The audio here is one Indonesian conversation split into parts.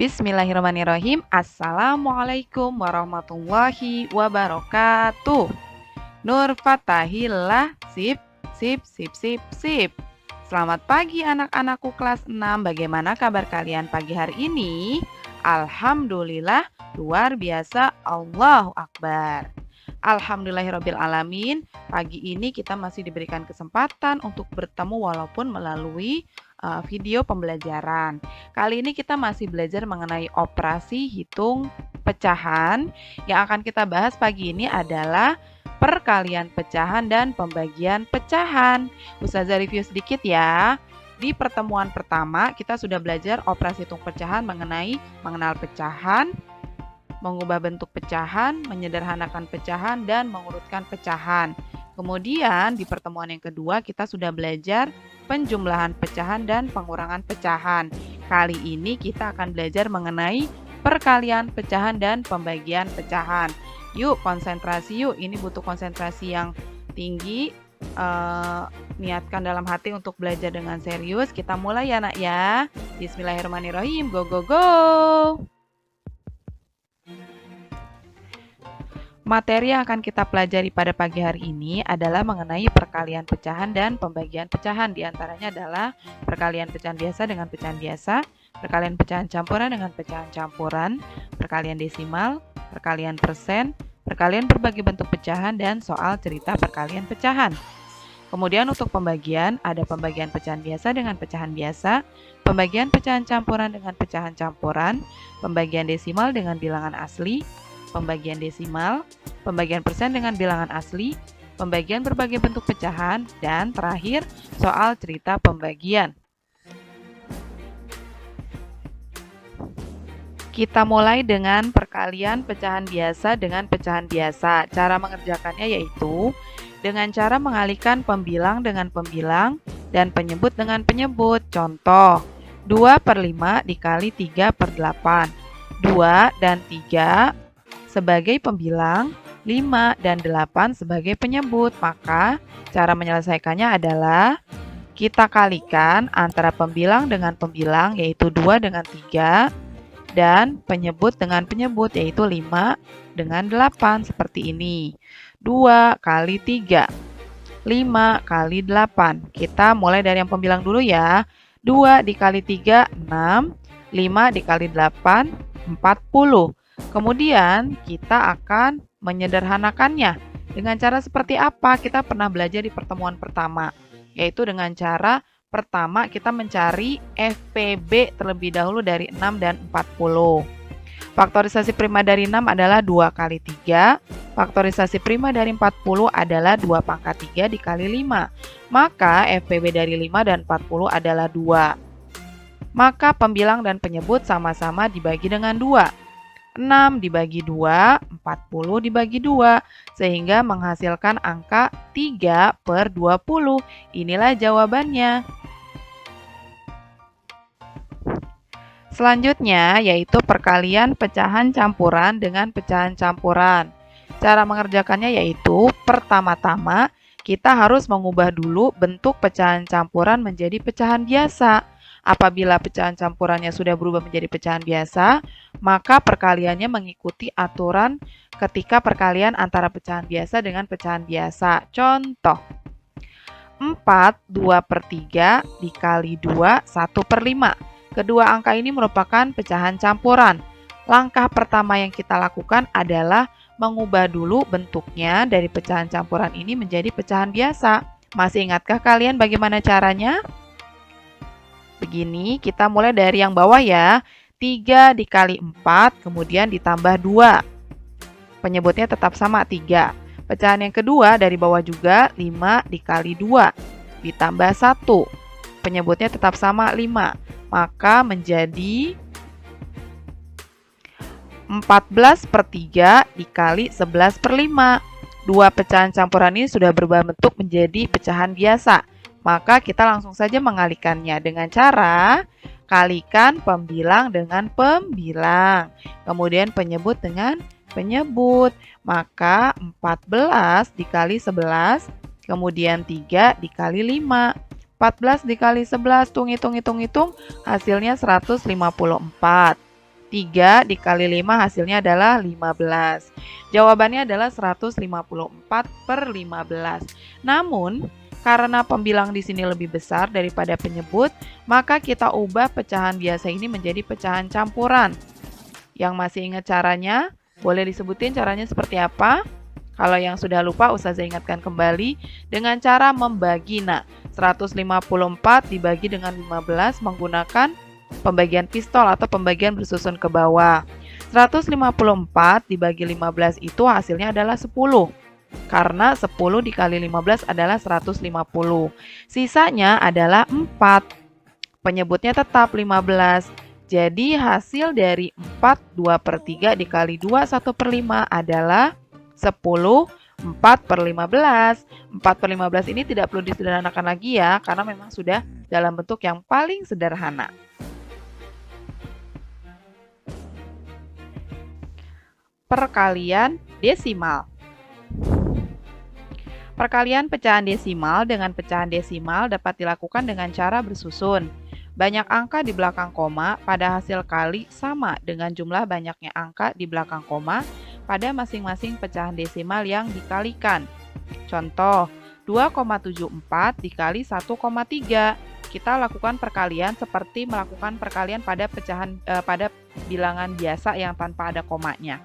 Bismillahirrahmanirrahim. Assalamualaikum warahmatullahi wabarakatuh. Nur Fatahillah, sip, sip, sip, sip, sip. Selamat pagi anak-anakku kelas 6. Bagaimana kabar kalian pagi hari ini? Alhamdulillah, luar biasa, Allahu Akbar. Alhamdulillahirrabbilalamin. Pagi ini kita masih diberikan kesempatan untuk bertemu walaupun melalui video pembelajaran. Kali ini kita masih belajar mengenai operasi hitung pecahan. Yang akan kita bahas pagi ini adalah perkalian pecahan dan pembagian pecahan. Ustazah review sedikit ya. Di pertemuan pertama kita sudah belajar operasi hitung pecahan mengenai mengenal pecahan, mengubah bentuk pecahan, menyederhanakan pecahan, dan mengurutkan pecahan. Kemudian di pertemuan yang kedua kita sudah belajar penjumlahan pecahan dan pengurangan pecahan. Kali ini kita akan belajar mengenai perkalian pecahan dan pembagian pecahan. Yuk konsentrasi yuk, ini butuh konsentrasi yang tinggi. Niatkan dalam hati untuk belajar dengan serius. Kita mulai ya nak ya. Bismillahirrahmanirrahim. Go go go. Materi yang akan kita pelajari pada pagi hari ini adalah mengenai perkalian pecahan dan pembagian pecahan. Di antaranya adalah perkalian pecahan biasa dengan pecahan biasa, perkalian pecahan campuran dengan pecahan campuran, perkalian desimal, perkalian persen, perkalian berbagi bentuk pecahan, dan soal cerita perkalian pecahan. Kemudian untuk pembagian, ada pembagian pecahan biasa dengan pecahan biasa, pembagian pecahan campuran dengan pecahan campuran, pembagian desimal dengan bilangan asli, pembagian desimal, pembagian persen dengan bilangan asli, pembagian berbagai bentuk pecahan, dan terakhir soal cerita pembagian. Kita mulai dengan perkalian pecahan biasa dengan pecahan biasa. Cara mengerjakannya yaitu dengan cara mengalihkan pembilang dengan pembilang dan penyebut dengan penyebut. Contoh, 2/5 dikali 3/8. 2 dan 3 sebagai pembilang, 5 dan 8 sebagai penyebut. Maka cara menyelesaikannya adalah kita kalikan antara pembilang dengan pembilang yaitu 2 dengan 3 dan penyebut dengan penyebut yaitu 5 dengan 8 seperti ini. 2 kali 3, 5 kali 8. Kita mulai dari yang pembilang dulu ya. 2 dikali 3, 6. 5 dikali 8, 40. Kemudian kita akan menyederhanakannya. Dengan cara seperti apa? Kita pernah belajar di pertemuan pertama, yaitu dengan cara pertama kita mencari FPB terlebih dahulu dari 6 dan 40. Faktorisasi prima dari 6 adalah 2 kali 3. Faktorisasi prima dari 40 adalah 2 pangkat 3 dikali 5. Maka FPB dari 5 dan 40 adalah 2. Maka pembilang dan penyebut sama-sama dibagi dengan 2. 6 dibagi 2, 40 dibagi 2, sehingga menghasilkan angka 3/20. Inilah jawabannya. Selanjutnya yaitu perkalian pecahan campuran dengan pecahan campuran. Cara mengerjakannya yaitu pertama-tama kita harus mengubah dulu bentuk pecahan campuran menjadi pecahan biasa. Apabila pecahan campurannya sudah berubah menjadi pecahan biasa, maka perkaliannya mengikuti aturan ketika perkalian antara pecahan biasa dengan pecahan biasa. Contoh, 4 2/3 dikali 2 1/5. Kedua angka ini merupakan pecahan campuran. Langkah pertama yang kita lakukan adalah mengubah dulu bentuknya dari pecahan campuran ini menjadi pecahan biasa. Masih ingatkah kalian bagaimana caranya? Begini, kita mulai dari yang bawah ya. 3 dikali 4, kemudian ditambah 2. Penyebutnya tetap sama, 3. Pecahan yang kedua dari bawah juga, 5 dikali 2. Ditambah 1. Penyebutnya tetap sama, 5. Maka menjadi 14/3 dikali 11/5. Dua pecahan campuran ini sudah berubah bentuk menjadi pecahan biasa. Maka kita langsung saja mengalihkannya dengan cara kalikan pembilang dengan pembilang. Kemudian penyebut dengan penyebut. Maka 14 dikali 11, kemudian 3 dikali 5. 14 dikali 11, hitung, hasilnya 154. 3 dikali 5 hasilnya adalah 15. Jawabannya adalah 154 per 15. Namun, karena pembilang di sini lebih besar daripada penyebut, maka kita ubah pecahan biasa ini menjadi pecahan campuran. Yang masih ingat caranya, boleh disebutin caranya seperti apa? Kalau yang sudah lupa, Ustazah ingatkan kembali dengan cara membagi. Nah, 154 dibagi dengan 15 menggunakan pembagian pistol atau pembagian bersusun ke bawah. 154 dibagi 15 itu hasilnya adalah 10. Karena 10 dikali 15 adalah 150. Sisanya adalah 4. Penyebutnya tetap 15. Jadi hasil dari 4, 2/3 dikali 2, 1/5 adalah 10, 4 per 15. 4 per 15 ini tidak perlu disederhanakan lagi ya, karena memang sudah dalam bentuk yang paling sederhana. Perkalian desimal. Perkalian pecahan desimal dengan pecahan desimal dapat dilakukan dengan cara bersusun. Banyak angka di belakang koma pada hasil kali sama dengan jumlah banyaknya angka di belakang koma pada masing-masing pecahan desimal yang dikalikan. Contoh, 2,74 dikali 1,3. Kita lakukan perkalian seperti melakukan perkalian pada pada bilangan biasa yang tanpa ada komanya.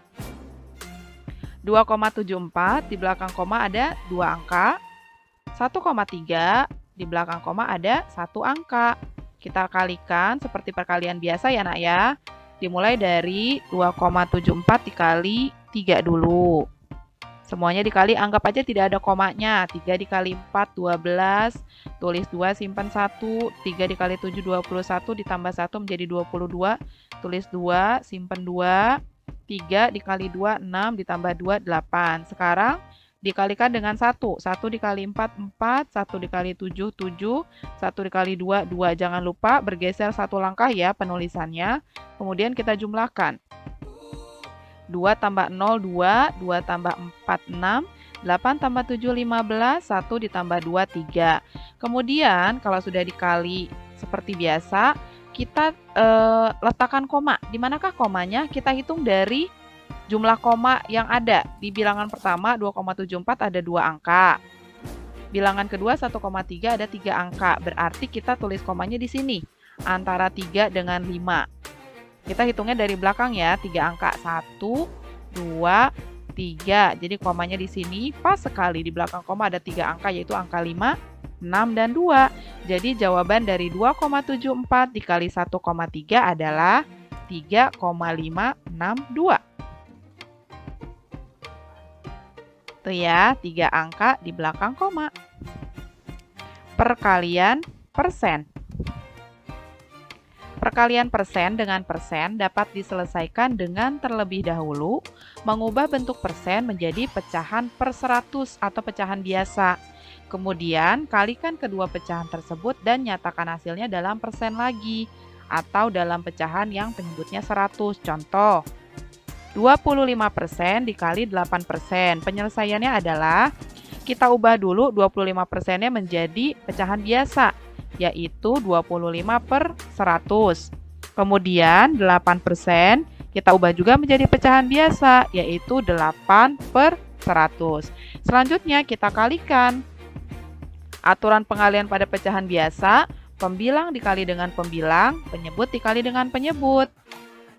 2,74 di belakang koma ada 2 angka. 1,3 di belakang koma ada 1 angka. Kita kalikan seperti perkalian biasa ya nak ya. Dimulai dari 2,74 dikali 3 dulu. Semuanya dikali, anggap aja tidak ada komanya. 3 dikali 4, 12. Tulis 2, simpan 1. 3 dikali 7, 21. Ditambah 1 menjadi 22. Tulis 2, simpan 2. 3 dikali 2, 6. Ditambah 2, 8. Sekarang dikalikan dengan 1. 1 dikali 4, 4. 1 dikali 7, 7. 1 dikali 2, 2. Jangan lupa bergeser 1 langkah ya penulisannya. Kemudian kita jumlahkan. 2 tambah 0, 2. 2 tambah 4, 6. 8 tambah 7, 15. 1 ditambah 2, 3. Kemudian kalau sudah dikali seperti biasa, kita letakkan koma. Di manakah komanya? Kita hitung dari jumlah koma yang ada. Di bilangan pertama 2,74 ada 2 angka. Bilangan kedua 1,3 ada 3 angka. Berarti kita tulis komanya di sini. Antara 3 dengan 5. Kita hitungnya dari belakang ya. 3 angka. 1, 2, 3. Jadi komanya di sini pas sekali. Di belakang koma ada 3 angka yaitu angka 5, 6, dan 2. Jadi jawaban dari 2,74 dikali 1,3 adalah 3,562. Itu ya, 3 angka di belakang koma. Perkalian persen. Perkalian persen dengan persen dapat diselesaikan dengan terlebih dahulu mengubah bentuk persen menjadi pecahan per 100 atau pecahan biasa. Kemudian kalikan kedua pecahan tersebut dan nyatakan hasilnya dalam persen lagi atau dalam pecahan yang penyebutnya 100. Contoh, 25% dikali 8%. Penyelesaiannya adalah kita ubah dulu 25%-nya menjadi pecahan biasa, yaitu 25 per 100. Kemudian 8% kita ubah juga menjadi pecahan biasa, yaitu 8 per 100. Selanjutnya kita kalikan. Aturan pengalian pada pecahan biasa, pembilang dikali dengan pembilang, penyebut dikali dengan penyebut.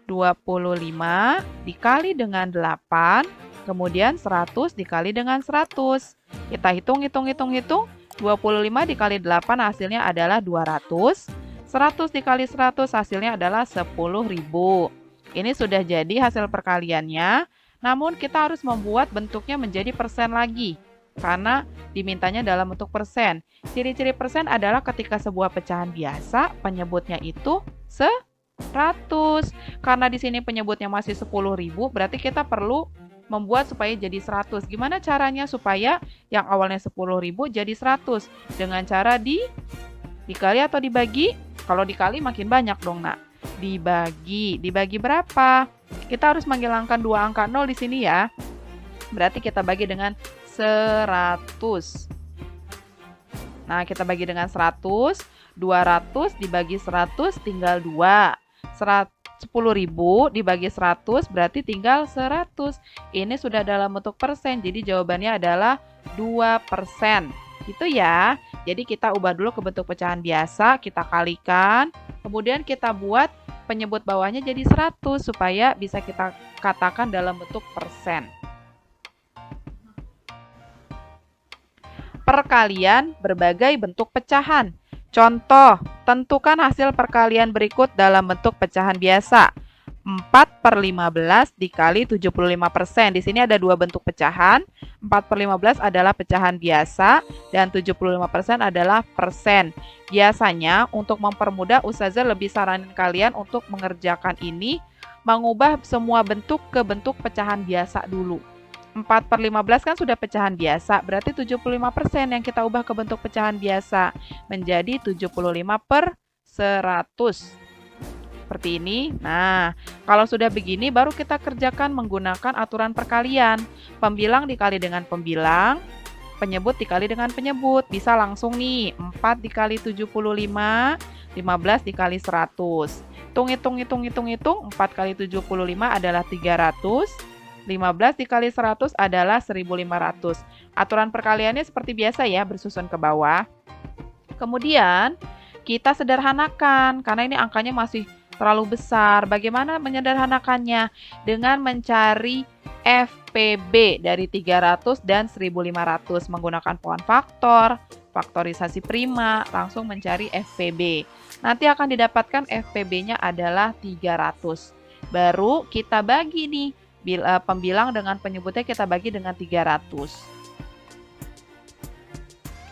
25 dikali dengan 8, kemudian 100 dikali dengan 100. Kita hitung. 25 dikali 8 hasilnya adalah 200. 100 dikali 100 hasilnya adalah 10.000. Ini sudah jadi hasil perkaliannya. Namun kita harus membuat bentuknya menjadi persen lagi. Karena dimintanya dalam bentuk persen. Ciri-ciri persen adalah ketika sebuah pecahan biasa, penyebutnya itu 100. Karena di sini penyebutnya masih 10.000, berarti kita perlu membuat supaya jadi 100. Gimana caranya supaya yang awalnya 10.000 jadi 100? Dengan cara dikali atau dibagi? Kalau dikali makin banyak dong, Nak. Dibagi berapa? Kita harus menghilangkan 2 angka 0 di sini ya. Berarti kita bagi dengan 100. Nah, kita bagi dengan 100. 200 dibagi 100 tinggal 2. 10.000 dibagi 100 berarti tinggal 100. Ini sudah dalam bentuk persen, jadi jawabannya adalah 2%. Gitu ya. Jadi kita ubah dulu ke bentuk pecahan biasa, kita kalikan, kemudian kita buat penyebut bawahnya jadi 100 supaya bisa kita katakan dalam bentuk persen. Perkalian berbagai bentuk pecahan. Contoh, tentukan hasil perkalian berikut dalam bentuk pecahan biasa. 4/15 dikali 75%. Di sini ada dua bentuk pecahan. 4/15 adalah pecahan biasa dan 75% adalah persen. Biasanya untuk mempermudah, Ustazah lebih saranin kalian untuk mengerjakan ini, mengubah semua bentuk ke bentuk pecahan biasa dulu. 4/15 kan sudah pecahan biasa, berarti 75% yang kita ubah ke bentuk pecahan biasa menjadi 75/100. Seperti ini. Nah, kalau sudah begini baru kita kerjakan menggunakan aturan perkalian. Pembilang dikali dengan pembilang, penyebut dikali dengan penyebut. Bisa langsung nih, 4 dikali 75, 15 dikali 100. Hitung, 4 kali 75 adalah 300. 15 dikali 100 adalah 1500. Aturan perkaliannya seperti biasa ya, bersusun ke bawah. Kemudian kita sederhanakan, karena ini angkanya masih terlalu besar. Bagaimana menyederhanakannya? Dengan mencari FPB dari 300 dan 1500. Menggunakan pohon faktor, faktorisasi prima, langsung mencari FPB. Nanti akan didapatkan FPB-nya adalah 300. Baru kita bagi nih, pembilang dengan penyebutnya kita bagi dengan 300.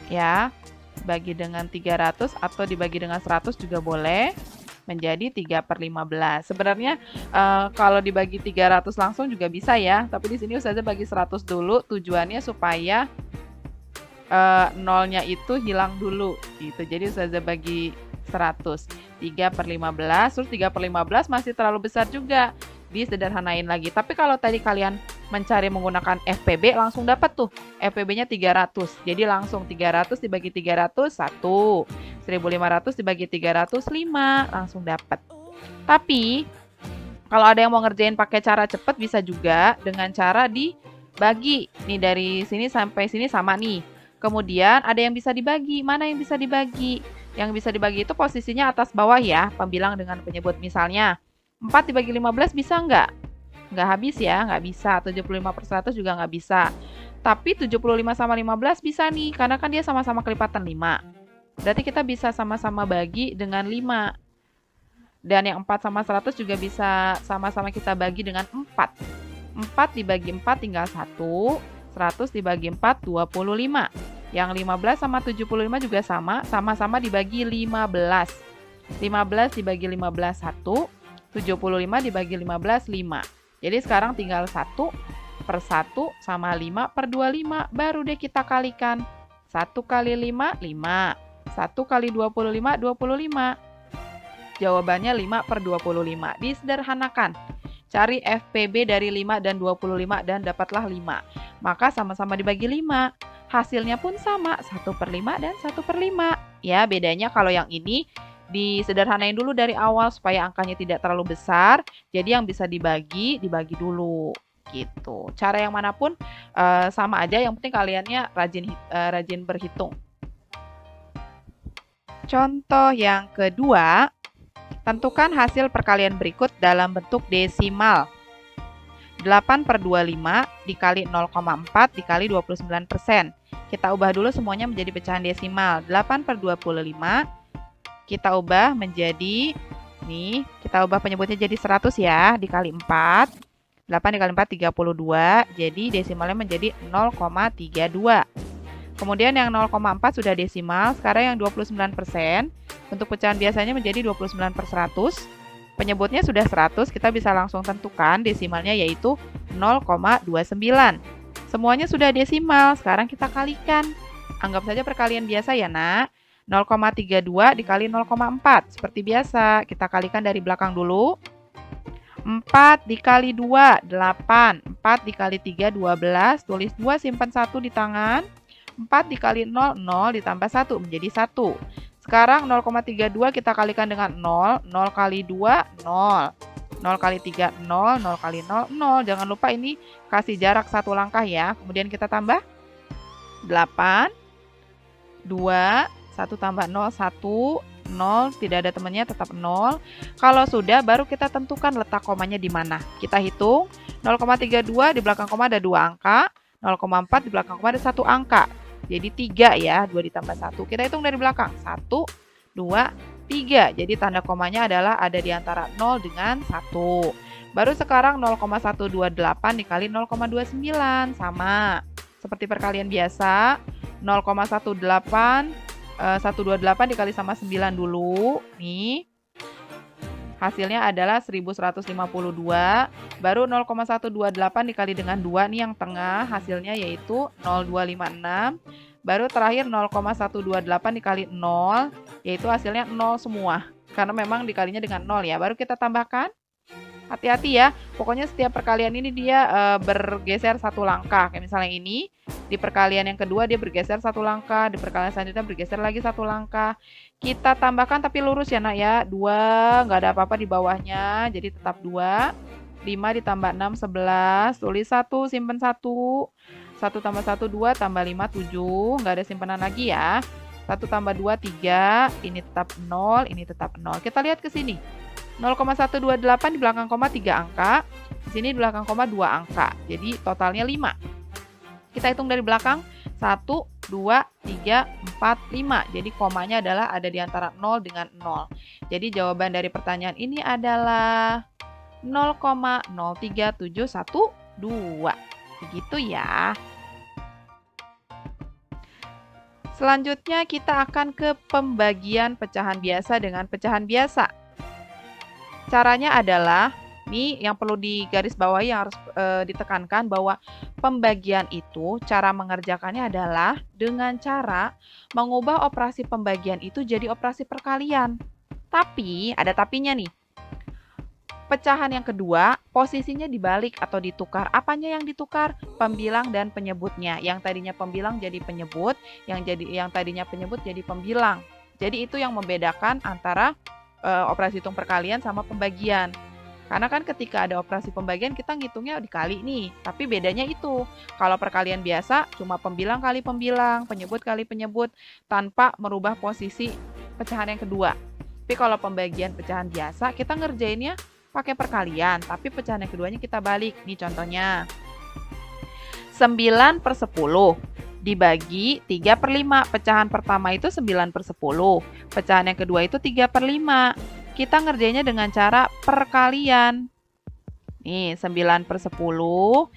Ya, bagi dengan 300 atau dibagi dengan 100 juga boleh, menjadi 3/15. Sebenarnya kalau dibagi 300 langsung juga bisa ya, tapi di sini Ustazah bagi 100 dulu, tujuannya supaya nolnya itu hilang dulu gitu. Jadi Ustazah bagi 100, 3/15, terus 3/15 masih terlalu besar juga, disederhanain lagi. Tapi kalau tadi kalian mencari menggunakan FPB, langsung dapat tuh FPB-nya 300. Jadi langsung 300 dibagi 300, 1. 1500 dibagi 300, 5. Langsung dapat. Tapi kalau ada yang mau ngerjain pakai cara cepat, bisa juga dengan cara dibagi. Nih dari sini sampai sini sama nih. Kemudian ada yang bisa dibagi. Mana yang bisa dibagi? Yang bisa dibagi itu posisinya atas bawah ya, pembilang dengan penyebut. Misalnya 4 dibagi 15 bisa nggak? Nggak habis ya, nggak bisa. 75/100 juga nggak bisa. Tapi 75 sama 15 bisa nih, karena kan dia sama-sama kelipatan 5. Berarti kita bisa sama-sama bagi dengan 5. Dan yang 4 sama 100 juga bisa sama-sama kita bagi dengan 4. 4 dibagi 4 tinggal 1. 100 dibagi 4, 25. Yang 15 sama 75 juga sama-sama dibagi 15. 15 dibagi 15, 1. 75 dibagi 15, 5. Jadi sekarang tinggal 1/1 sama 5/25. Baru deh kita kalikan. 1 kali 5, 5. 1 kali 25, 25. Jawabannya 5/25. Disederhanakan. Cari FPB dari 5 dan 25 dan dapatlah 5. Maka sama-sama dibagi 5. Hasilnya pun sama, 1/5 dan 1/5. Ya, bedanya kalau yang ini disederhanain dulu dari awal supaya angkanya tidak terlalu besar. Jadi yang bisa dibagi dulu gitu. Cara yang manapun sama aja, yang penting kaliannya rajin berhitung. Contoh yang kedua, tentukan hasil perkalian berikut dalam bentuk desimal. 8/25 dikali 0,4 dikali 29%. Kita ubah dulu semuanya menjadi pecahan desimal. 8/25 kita ubah menjadi, nih, kita ubah penyebutnya jadi 100 ya, dikali 4. 8 dikali 4, 32. Jadi desimalnya menjadi 0,32. Kemudian yang 0,4 sudah desimal. Sekarang yang 29%, bentuk pecahan biasanya menjadi 29/100. Penyebutnya sudah 100, kita bisa langsung tentukan desimalnya yaitu 0,29. Semuanya sudah desimal, sekarang kita kalikan. Anggap saja perkalian biasa ya nak. 0,32 dikali 0,4. Seperti biasa, kita kalikan dari belakang dulu. 4 dikali 2, 8. 4 dikali 3, 12. Tulis 2, simpan 1 di tangan. 4 dikali 0, 0 ditambah 1 menjadi 1. Sekarang 0,32 kita kalikan dengan 0. 0 kali 2, 0. 0 kali 3, 0, 0 kali 0, 0. Jangan lupa ini kasih jarak 1 langkah ya. Kemudian kita tambah 8, 2, 1 tambah 0, 1, 0, tidak ada temannya, tetap 0. Kalau sudah, baru kita tentukan letak komanya di mana. Kita hitung, 0,32 di belakang koma ada 2 angka, 0,4 di belakang koma ada 1 angka. Jadi 3 ya, 2 ditambah 1. Kita hitung dari belakang, 1, 2, 3. Jadi tanda komanya adalah ada di antara 0 dengan 1. Baru sekarang 0,128 dikali 0,29. Sama. Seperti perkalian biasa, 0,128 128 dikali sama 9 dulu. Nih. Hasilnya adalah 1152. Baru 0,128 dikali dengan 2 nih yang tengah. Hasilnya yaitu 0256. Baru terakhir 0,128 dikali 0, yaitu hasilnya 0 semua. Karena memang dikalinya dengan 0 ya. Baru kita tambahkan. Hati-hati ya. Pokoknya setiap perkalian ini dia bergeser 1 langkah. Kayak misalnya ini. Di perkalian yang kedua dia bergeser 1 langkah. Di perkalian selanjutnya bergeser lagi 1 langkah. Kita tambahkan tapi lurus ya nak ya. 2, nggak ada apa-apa di bawahnya. Jadi tetap 2. 5 ditambah 6, 11. Tulis 1, simpen 1. 1 tambah 1, 2, tambah 5, 7. Nggak ada simpanan lagi ya. 1 tambah 2, 3. Ini tetap 0, ini tetap 0. Kita lihat ke sini. 0,128 di belakang koma 3 angka. Di sini di belakang koma 2 angka. Jadi totalnya 5. Kita hitung dari belakang. 1, 2, 3, 4, 5. Jadi komanya adalah ada di antara 0 dengan 0. Jadi jawaban dari pertanyaan ini adalah 0,03712. Begitu ya. Selanjutnya kita akan ke pembagian pecahan biasa dengan pecahan biasa. Caranya adalah, ini yang perlu digarisbawahi yang harus ditekankan bahwa pembagian itu cara mengerjakannya adalah dengan cara mengubah operasi pembagian itu jadi operasi perkalian. Tapi, ada tapinya nih. Pecahan yang kedua, posisinya dibalik atau ditukar. Apanya yang ditukar? Pembilang dan penyebutnya. Yang tadinya pembilang jadi penyebut, yang tadinya penyebut jadi pembilang. Jadi itu yang membedakan antara operasi hitung perkalian sama pembagian. Karena kan ketika ada operasi pembagian kita ngitungnya dikali nih. Tapi bedanya itu. Kalau perkalian biasa cuma pembilang kali pembilang, penyebut kali penyebut tanpa merubah posisi pecahan yang kedua. Tapi kalau pembagian pecahan biasa kita ngerjainnya pakai perkalian, tapi pecahan yang keduanya kita balik. Nih contohnya. 9/10 dibagi 3/5. Pecahan pertama itu 9/10. Pecahan yang kedua itu 3/5. Kita ngerjainnya dengan cara perkalian. Nih, 9/10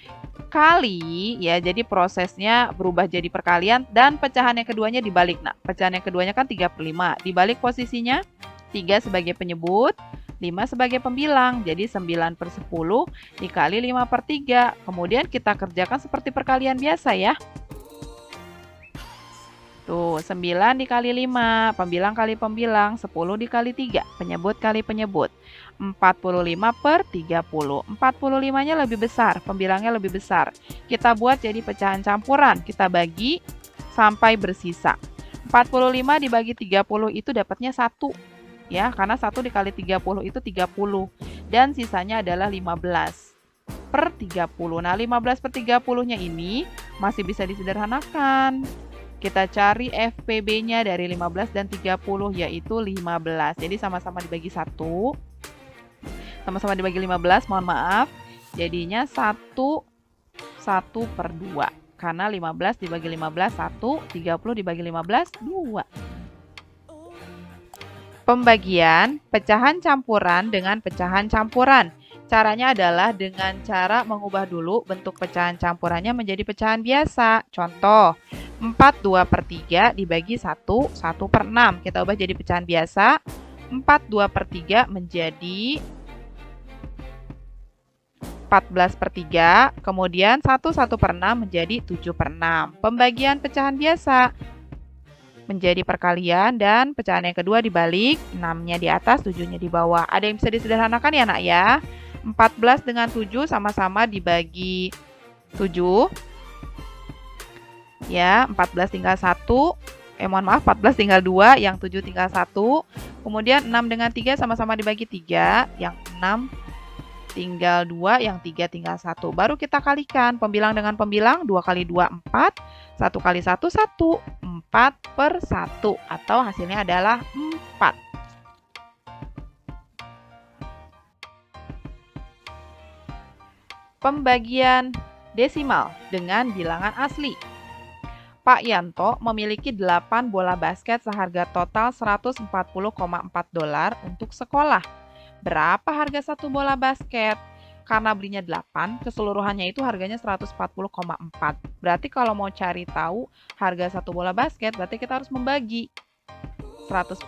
kali, ya jadi prosesnya berubah jadi perkalian dan pecahan yang keduanya dibalik. Nah, pecahan yang keduanya kan 3/5. Dibalik posisinya 3 sebagai penyebut, 5 sebagai pembilang. Jadi 9/10 dikali 5/3. Kemudian kita kerjakan seperti perkalian biasa ya. Tuh, 9 dikali 5, pembilang kali pembilang, 10 dikali 3, penyebut kali penyebut. 45/30. 45-nya lebih besar, pembilangnya lebih besar. Kita buat jadi pecahan campuran, kita bagi sampai bersisa. 45 dibagi 30 itu dapatnya 1. Ya, karena 1 dikali 30 itu 30. Dan sisanya adalah 15/30. Nah, 15/30-nya ini masih bisa disederhanakan. Kita cari FPB-nya dari 15 dan 30, yaitu 15. Jadi sama-sama dibagi 1. Sama-sama dibagi 15, mohon maaf. Jadinya 1/2. Karena 15 dibagi 15, 1. 30 dibagi 15, 2. Pembagian pecahan campuran dengan pecahan campuran. Caranya adalah dengan cara mengubah dulu bentuk pecahan campurannya menjadi pecahan biasa. Contoh, 4/2/3 dibagi 1, 1/6. Kita ubah jadi pecahan biasa. 4/2/3 menjadi 14/3. Kemudian 1/6 menjadi 7/6. Pembagian pecahan biasa menjadi perkalian dan pecahan yang kedua dibalik, 6-nya di atas, 7-nya di bawah. Ada yang bisa disederhanakan ya nak ya? 14 dengan 7 sama-sama dibagi 7. Ya, 14 tinggal 1. Mohon maaf, 14 tinggal 2, yang 7 tinggal 1. Kemudian 6 dengan 3 sama-sama dibagi 3, yang 6 tinggal 2, yang 3 tinggal 1. Baru kita kalikan pembilang dengan pembilang, 2 kali 2, 4, 1 kali 1, 1, 4 per 1, atau hasilnya adalah 4. Pembagian desimal dengan bilangan asli. Pak Yanto memiliki 8 bola basket seharga total $140,4 untuk sekolah. Berapa harga satu bola basket? Karena belinya 8, keseluruhannya itu harganya 140,4. Berarti kalau mau cari tahu harga satu bola basket, berarti kita harus membagi 140,4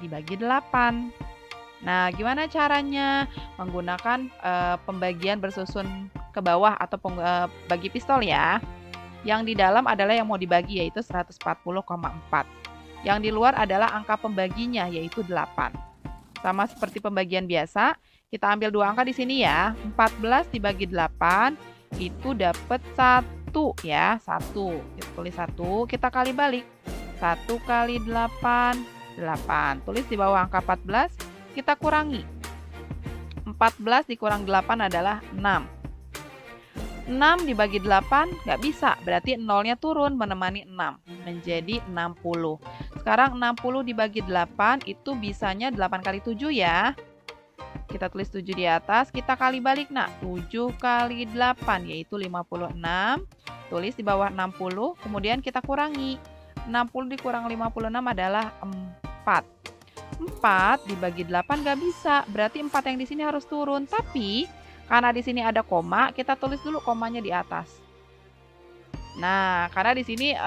dibagi 8. Nah, gimana caranya? Menggunakan pembagian bersusun ke bawah atau bagi pistol ya. Yang di dalam adalah yang mau dibagi, yaitu 140,4. Yang di luar adalah angka pembaginya, yaitu 8. Sama seperti pembagian biasa, kita ambil 2 angka di sini ya. 14 dibagi 8, itu dapat 1 ya. 1, kita tulis 1, kita kali balik. 1 kali 8, 8. Tulis di bawah angka 14, kita kurangi. 14 dikurang 8 adalah 6. 6 dibagi 8 nggak bisa, berarti nolnya turun menemani 6, menjadi 60. Sekarang 60 dibagi 8 itu bisanya 8 kali 7 ya. Kita tulis 7 di atas, kita kali balik nak. 7 kali 8 yaitu 56. Tulis di bawah 60, kemudian kita kurangi. 60 dikurang 56 adalah 4. 4 dibagi 8 nggak bisa, berarti 4 yang di sini harus turun. Tapi karena di sini ada koma, kita tulis dulu komanya di atas. Nah, karena di sini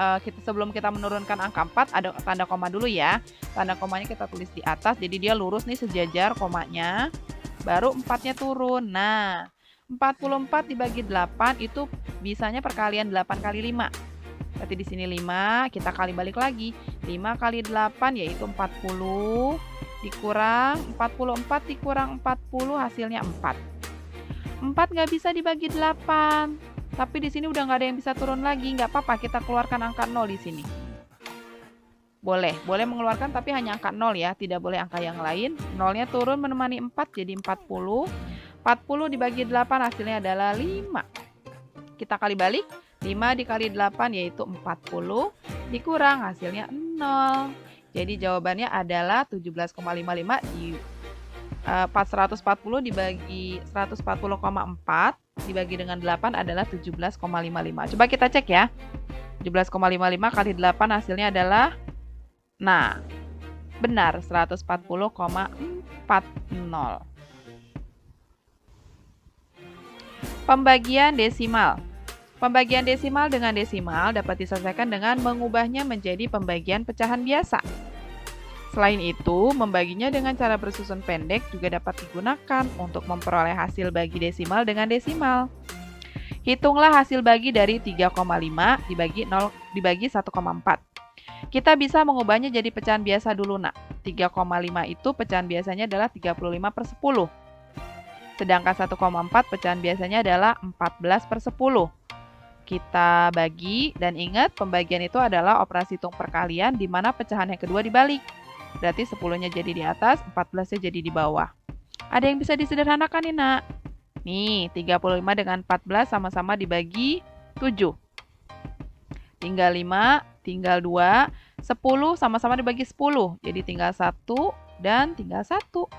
sebelum kita menurunkan angka 4 ada tanda koma dulu ya. Tanda komanya kita tulis di atas, jadi dia lurus nih sejajar komanya. Baru 4-nya turun. Nah, 44 dibagi 8 itu bisanya perkalian 8 kali 5. Berarti di sini 5, kita kali balik lagi. 5 kali 8 yaitu 40, dikurang 44 dikurang 40 hasilnya 4. 4 nggak bisa dibagi 8. Tapi di sini udah nggak ada yang bisa turun lagi. Nggak apa-apa, kita keluarkan angka 0 di sini. Boleh mengeluarkan tapi hanya angka 0 ya. Tidak boleh angka yang lain. 0-nya turun menemani 4 jadi 40. 40 dibagi 8 hasilnya adalah 5. Kita kali balik. 5 dikali 8 yaitu 40. Dikurang hasilnya 0. Jadi jawabannya adalah 17,55 di 440 dibagi 140,4 dibagi dengan 8 adalah 17,55. Coba kita cek ya. 17,55 kali 8 hasilnya adalah, nah, benar 140,40. Pembagian desimal. Pembagian desimal dengan desimal dapat diselesaikan dengan mengubahnya menjadi pembagian pecahan biasa. Selain itu, membaginya dengan cara bersusun pendek juga dapat digunakan untuk memperoleh hasil bagi desimal dengan desimal. Hitunglah hasil bagi dari 3,5 dibagi 1,4. Kita bisa mengubahnya jadi pecahan biasa dulu nak. 3,5 itu pecahan biasanya adalah 35/10. Sedangkan 1,4 pecahan biasanya adalah 14/10. Kita bagi, dan ingat pembagian itu adalah operasi hitung perkalian di mana pecahan yang kedua dibalik. Berarti 10-nya jadi di atas, 14-nya jadi di bawah. Ada yang bisa disederhanakan nih nak. Nih, 35 dengan 14 sama-sama dibagi 7. Tinggal 5, tinggal 2, 10 sama-sama dibagi 10. Jadi tinggal 1 dan tinggal 1.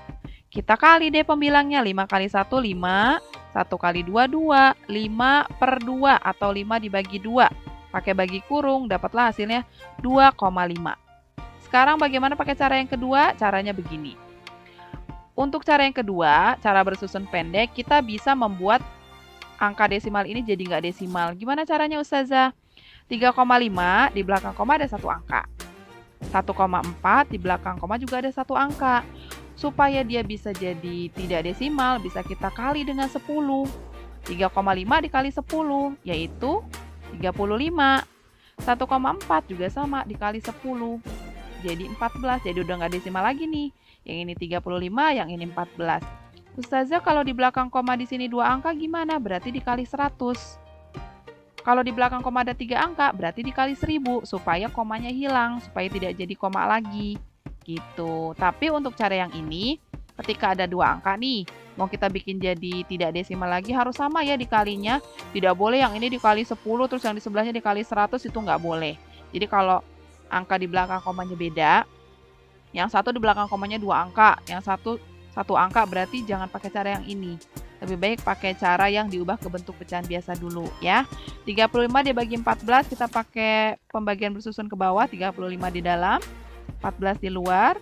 Kita kali deh pembilangnya. 5 kali 1, 5. 1 kali 2, 2. 5/2 atau 5 dibagi 2. Pakai bagi kurung, dapatlah hasilnya 2,5. Sekarang bagaimana pakai cara yang kedua? Caranya begini. Untuk cara yang kedua, cara bersusun pendek, kita bisa membuat angka desimal ini jadi nggak desimal. Gimana caranya Ustazah? 3,5 di belakang koma ada satu angka. 1,4 di belakang koma juga ada satu angka. Supaya dia bisa jadi tidak desimal, bisa kita kali dengan 10. 3,5 dikali 10, yaitu 35. 1,4 juga sama, dikali 10. Jadi 14, jadi udah nggak desimal lagi nih. Yang ini 35, yang ini 14. Ustazah, kalau di belakang koma di sini 2 angka gimana? Berarti dikali 100. Kalau di belakang koma ada 3 angka, berarti dikali 1000, supaya komanya hilang, supaya tidak jadi koma lagi. Gitu. Tapi untuk cara yang ini, ketika ada dua angka nih, mau kita bikin jadi tidak desimal lagi harus sama ya dikalinya. Tidak boleh yang ini dikali 10 terus yang di sebelahnya dikali 100, itu nggak boleh. Jadi kalau angka di belakang komanya beda, yang satu di belakang komanya 2 angka, yang satu angka, berarti jangan pakai cara yang ini. Lebih baik pakai cara yang diubah ke bentuk pecahan biasa dulu ya. 35 dibagi 14, kita pakai pembagian bersusun ke bawah, 35 di dalam, 14 di luar.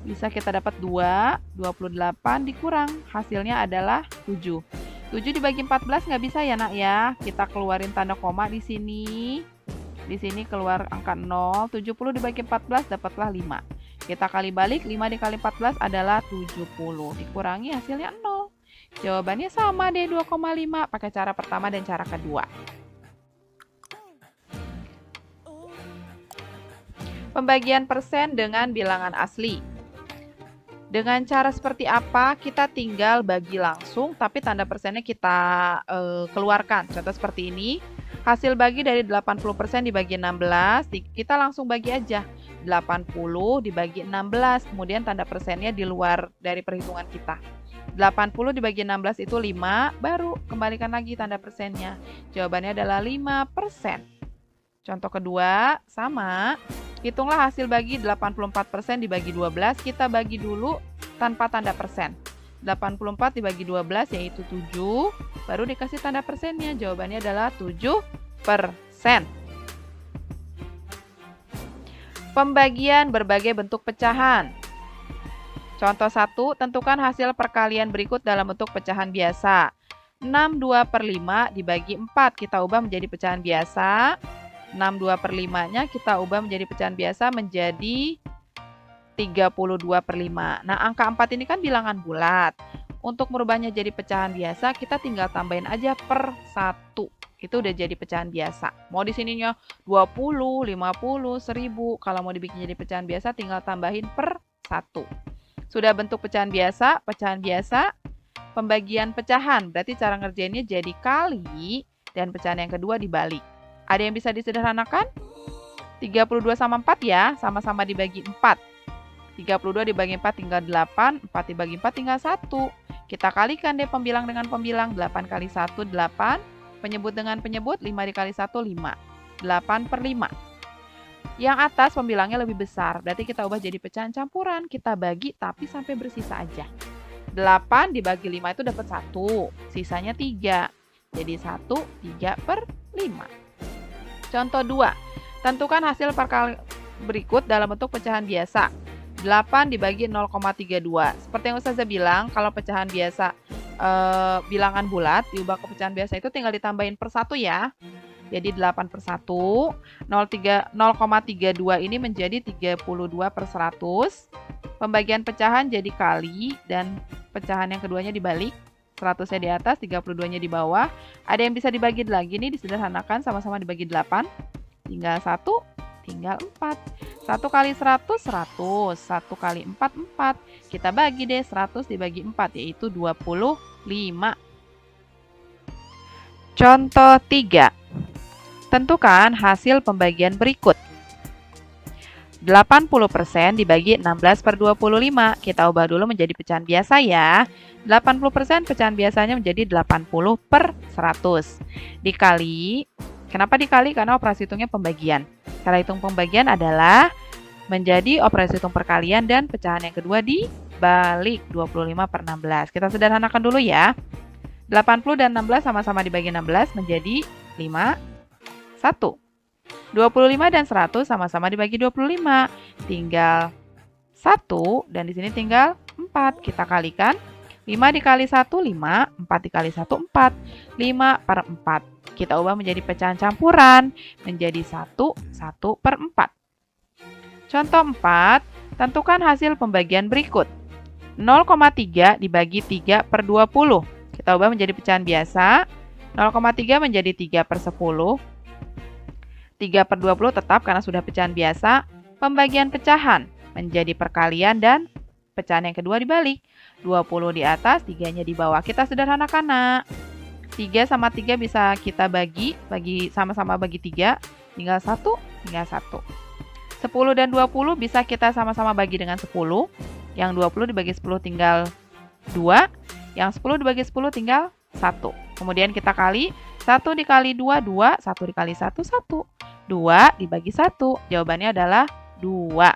Bisa kita dapat 2, 28 dikurang, hasilnya adalah 7. 7 dibagi 14 nggak bisa ya nak ya. Kita keluarin tanda koma di sini. Di sini keluar angka 0, 70 dibagi 14 dapatlah 5. Kita kali balik, 5 dikali 14 adalah 70. Dikurangi hasilnya 0. Jawabannya sama deh, 2,5 pakai cara pertama dan cara kedua. Pembagian persen dengan bilangan asli. Dengan cara seperti apa? Kita tinggal bagi langsung, tapi tanda persennya kita keluarkan. Contoh seperti ini. Hasil bagi dari 80% dibagi 16, kita langsung bagi aja. 80 dibagi 16, kemudian tanda persennya di luar dari perhitungan kita. 80 dibagi 16 itu 5, baru kembalikan lagi tanda persennya. Jawabannya adalah 5%. Contoh kedua, sama. Hitunglah hasil bagi 84% dibagi 12, kita bagi dulu tanpa tanda persen. 84 dibagi 12 yaitu 7, baru dikasih tanda persennya. Jawabannya adalah 7%. Pembagian berbagai bentuk pecahan. Contoh 1, tentukan hasil perkalian berikut dalam bentuk pecahan biasa. 62/5 dibagi 4, kita ubah menjadi pecahan biasa. 62/5-nya kita ubah menjadi pecahan biasa menjadi 32/5. Nah, angka 4 ini kan bilangan bulat. Untuk merubahnya jadi pecahan biasa, kita tinggal tambahin aja per 1. Itu udah jadi pecahan biasa. Mau di sininya 20, 50, 1000. Kalau mau dibikin jadi pecahan biasa, tinggal tambahin per 1. Sudah bentuk pecahan biasa, pembagian pecahan. Berarti cara ngerjainnya jadi kali, dan pecahan yang kedua dibalik. Ada yang bisa disederhanakan? 32 sama 4 ya, sama-sama dibagi 4. 32 dibagi 4 tinggal 8, 4 dibagi 4 tinggal 1. Kita kalikan deh pembilang dengan pembilang, 8 kali 1, 8. Penyebut dengan penyebut, 5 dikali 1, 5. 8/5. Yang atas pembilangnya lebih besar, berarti kita ubah jadi pecahan campuran. Kita bagi tapi sampai bersisa aja. 8 dibagi 5 itu dapat 1, sisanya 3. Jadi 1, 3/5. Contoh 2, tentukan hasil perkalian berikut dalam bentuk pecahan biasa. 8 dibagi 0,32. Seperti yang Ustazah bilang, kalau pecahan biasa bilangan bulat diubah ke pecahan biasa itu tinggal ditambahin per 1 ya. Jadi 8/1, 0,32 ini menjadi 32/100. Pembagian pecahan jadi kali dan pecahan yang keduanya dibalik. 100-nya di atas, 32-nya di bawah. Ada yang bisa dibagi lagi nih, disederhanakan sama-sama dibagi 8. Tinggal 1, tinggal 4. 1 kali 100, 100. 1 kali 4, 4. Kita bagi deh, 100 dibagi 4, yaitu 25. Contoh 3. Tentukan hasil pembagian berikut. 80% dibagi 16/25. Kita ubah dulu menjadi pecahan biasa ya. 80% pecahan biasanya menjadi 80/100. Dikali, kenapa dikali? Karena operasi hitungnya pembagian. Cara hitung pembagian adalah menjadi operasi hitung perkalian dan pecahan yang kedua dibalik, 25/16. Kita sederhanakan dulu ya. 80 dan 16 sama-sama dibagi 16 menjadi 1. 25 dan 100 sama-sama dibagi 25. Tinggal 1 dan di sini tinggal 4. Kita kalikan. 5 dikali 1, 5. 4 dikali 1, 4. 5/4. Kita ubah menjadi pecahan campuran. Menjadi 1/4. Contoh 4. Tentukan hasil pembagian berikut. 0,3 dibagi 3/20. Kita ubah menjadi pecahan biasa. 0,3 menjadi 3/10. 3/20 tetap karena sudah pecahan biasa. Pembagian pecahan menjadi perkalian dan pecahan yang kedua dibalik. 20 di atas, 3-nya di bawah. Kita sederhanakan nak. 3 sama 3 bisa kita bagi sama-sama bagi 3. Tinggal 1, tinggal 1. 10 dan 20 bisa kita sama-sama bagi dengan 10. Yang 20 dibagi 10 tinggal 2. Yang 10 dibagi 10 tinggal 1. Kemudian kita kali 1 dikali 2, 2. 1 dikali 1, 1. 2 dibagi 1. Jawabannya adalah 2.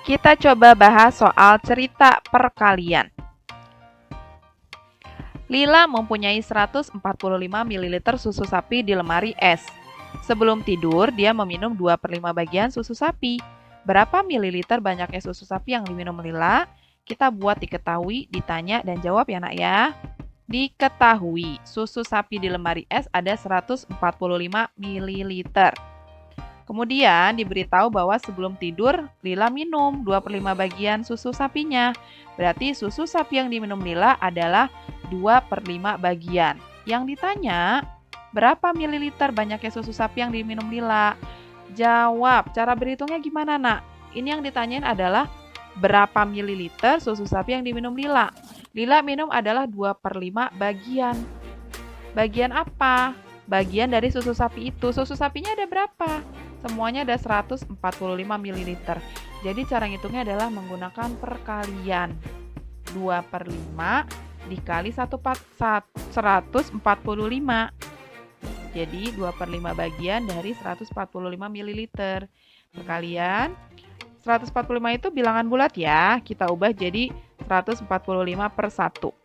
Kita coba bahas soal cerita perkalian. Lila mempunyai 145 ml susu sapi di lemari es. Sebelum tidur, dia meminum 2/5 bagian susu sapi. Berapa mililiter banyaknya susu sapi yang diminum Lila? Kita buat diketahui, ditanya, dan jawab ya nak ya. Diketahui, susu sapi di lemari es ada 145 ml. Kemudian diberitahu bahwa sebelum tidur, Lila minum 2/5 bagian susu sapinya. Berarti susu sapi yang diminum Lila adalah 2/5 bagian. Yang ditanya, berapa mililiter banyaknya susu sapi yang diminum Lila? Jawab, cara berhitungnya gimana nak? Ini yang ditanyain adalah berapa mililiter susu sapi yang diminum Lila. Lila minum adalah 2/5 bagian. Bagian apa? Bagian dari susu sapi itu. Susu sapinya ada berapa? Semuanya ada 145 ml. Jadi cara ngitungnya adalah menggunakan perkalian. 2/5 dikali 145. Jadi 2/5 bagian dari 145 ml. Perkalian 145 itu bilangan bulat ya. Kita ubah jadi 145/1.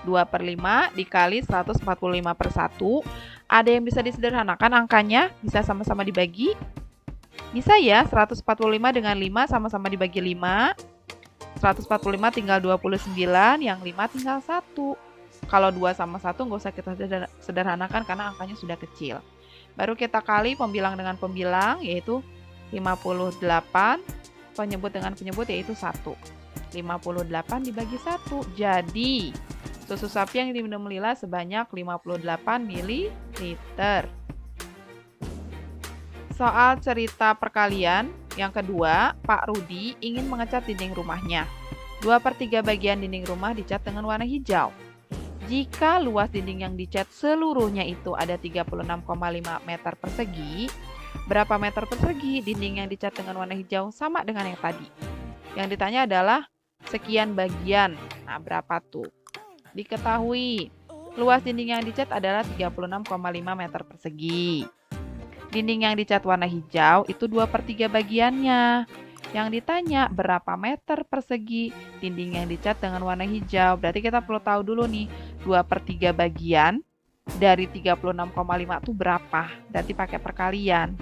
2/5 dikali 145/1. Ada yang bisa disederhanakan angkanya? Bisa sama-sama dibagi? Bisa ya, 145 dengan 5 sama-sama dibagi 5. 145 tinggal 29, yang 5 tinggal 1. Kalau 2 sama 1 nggak usah kita sederhanakan karena angkanya sudah kecil. Baru kita kali pembilang dengan pembilang, yaitu 58. Penyebut dengan penyebut yaitu 1. 58 dibagi 1. Jadi, susu sapi yang diminum Lila sebanyak 58 ml. Soal cerita perkalian yang kedua, Pak Rudi ingin mengecat dinding rumahnya. 2/3 bagian dinding rumah dicat dengan warna hijau. Jika luas dinding yang dicat seluruhnya itu ada 36,5 meter persegi, berapa meter persegi dinding yang dicat dengan warna hijau sama dengan yang tadi? Yang ditanya adalah sekian bagian. Nah, berapa tuh? Diketahui, luas dinding yang dicat adalah 36,5 meter persegi. Dinding yang dicat warna hijau itu 2/3 bagiannya. Yang ditanya berapa meter persegi dinding yang dicat dengan warna hijau. Berarti kita perlu tahu dulu nih, 2/3 bagian dari 36,5 itu berapa? Berarti pakai perkalian.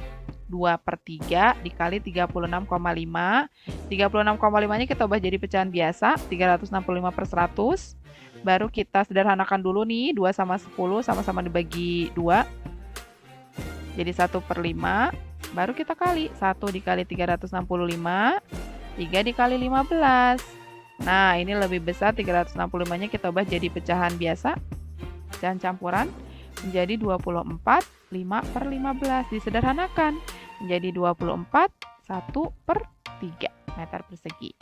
2/3 dikali 36,5. 36,5-nya kita ubah jadi pecahan biasa, 365/100. Baru kita sederhanakan dulu nih, 2 sama 10 sama-sama dibagi 2. Jadi 1/5. Baru kita kali, 1 dikali 365, 3 dikali 15. Nah, ini lebih besar, 365-nya kita ubah jadi pecahan biasa, pecahan campuran, menjadi 24, 5/15. Disederhanakan, menjadi 24, 1/3 meter persegi.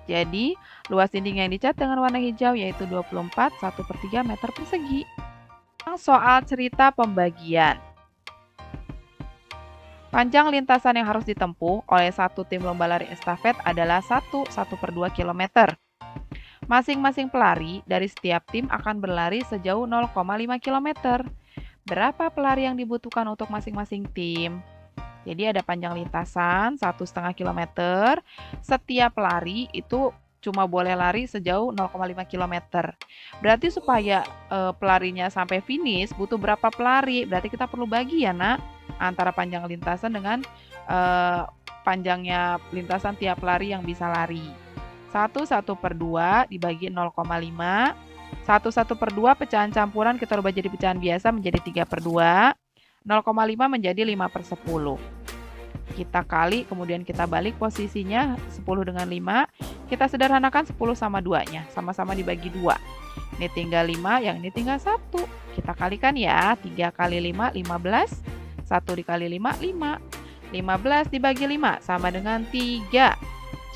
Jadi, luas dinding yang dicat dengan warna hijau yaitu 24, 1/3 meter persegi. Soal cerita pembagian. Panjang lintasan yang harus ditempuh oleh satu tim lomba lari estafet adalah 1/2 km. Masing-masing pelari dari setiap tim akan berlari sejauh 0,5 km. Berapa pelari yang dibutuhkan untuk masing-masing tim? Jadi ada panjang lintasan 1,5 km. Setiap pelari itu cuma boleh lari sejauh 0,5 km. Berarti supaya pelarinya sampai finish butuh berapa pelari? Berarti kita perlu bagi ya nak, antara panjang lintasan dengan panjangnya lintasan tiap pelari yang bisa lari. 1/2 dibagi 0,5. 1/2 pecahan campuran kita rubah jadi pecahan biasa menjadi 3/2. 0,5 menjadi 5/10. Kita kali, kemudian kita balik posisinya 10 dengan 5. Kita sederhanakan 10 sama 2-nya. Sama-sama dibagi 2. Ini tinggal 5, yang ini tinggal 1. Kita kalikan ya. 3 kali 5, 15. 1 dikali 5, 5. 15 dibagi 5 sama dengan 3.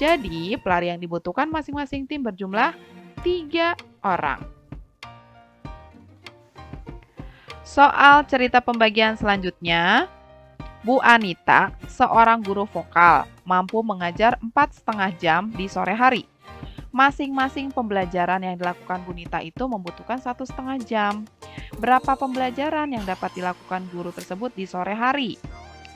Jadi, pelari yang dibutuhkan masing-masing tim berjumlah 3 orang. Soal cerita pembagian selanjutnya. Bu Anita, seorang guru vokal, mampu mengajar 4,5 jam di sore hari. Masing-masing pembelajaran yang dilakukan Bu Nita itu membutuhkan 1,5 jam. Berapa pembelajaran yang dapat dilakukan guru tersebut di sore hari?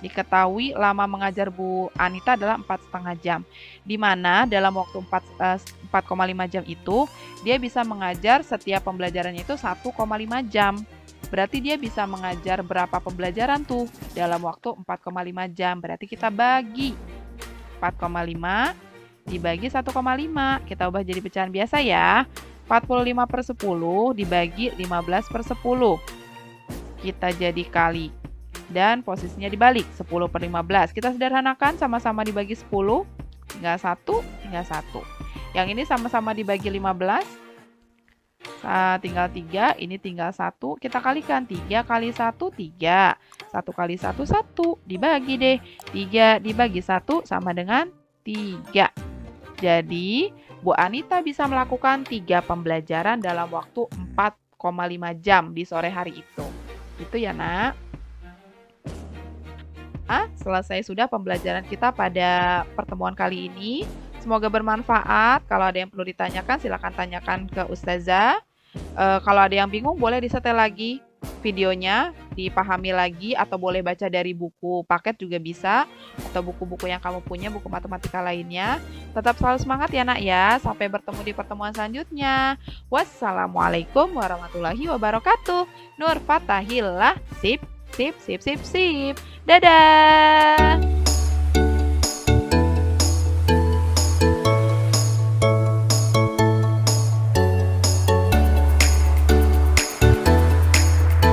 Diketahui lama mengajar Bu Anita adalah 4,5 jam, di mana dalam waktu 4,5 jam itu, dia bisa mengajar setiap pembelajarannya itu 1,5 jam. Berarti dia bisa mengajar berapa pembelajaran tuh dalam waktu 4,5 jam. Berarti kita bagi 4,5 dibagi 1,5. Kita ubah jadi pecahan biasa ya. 45/10 dibagi 15/10. Kita jadi kali. Dan posisinya dibalik, 10/15. Kita sederhanakan, sama-sama dibagi 10. Tinggal 1, tinggal 1. Yang ini sama-sama dibagi 15. Tinggal 3, ini tinggal 1. Kita kalikan, 3 kali 1, 3. 1 kali 1, 1. Dibagi deh. 3 dibagi 1 sama dengan 3. Jadi, Bu Anita bisa melakukan 3 pembelajaran dalam waktu 4,5 jam di sore hari itu. Itu ya, Nak. Selesai sudah pembelajaran kita pada pertemuan kali ini. Semoga bermanfaat. Kalau ada yang perlu ditanyakan, silakan tanyakan ke Ustazah. Kalau ada yang bingung, boleh disetel lagi videonya, dipahami lagi, atau boleh baca dari buku paket juga bisa, atau buku-buku yang kamu punya, buku matematika lainnya. Tetap selalu semangat ya, Nak ya. Sampai bertemu di pertemuan selanjutnya. Wassalamualaikum warahmatullahi wabarakatuh. Nur Fatahillah. Sip, sip, sip, sip, sip. Dadah!